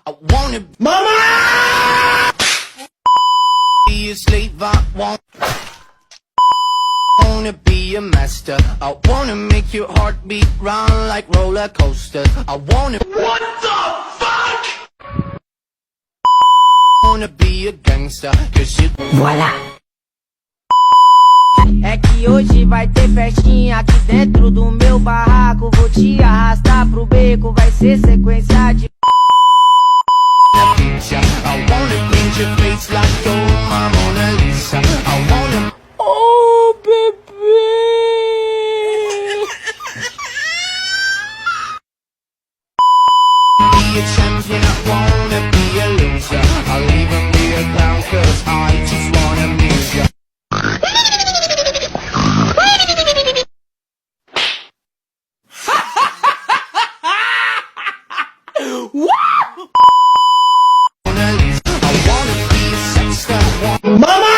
I wanna Mama! be a slave, I wanna be a master. I wanna make your heartbeat run like roller coasters. I wanna What the fuck? wanna be a gangster, cause you Voilà! É que hoje vai ter festinha aqui dentro do meu barraco. Vou te arrastar pro beco, vai ser sequência de wanna picture. I wanna paint your face like you're my Mona Lisa. I wanna Oh, bebê! be a champion, I wanna be a loser. I'll even be a clown, cause I just wanna amuse you. Mona Lisa. I wanna be a sex star. Mama!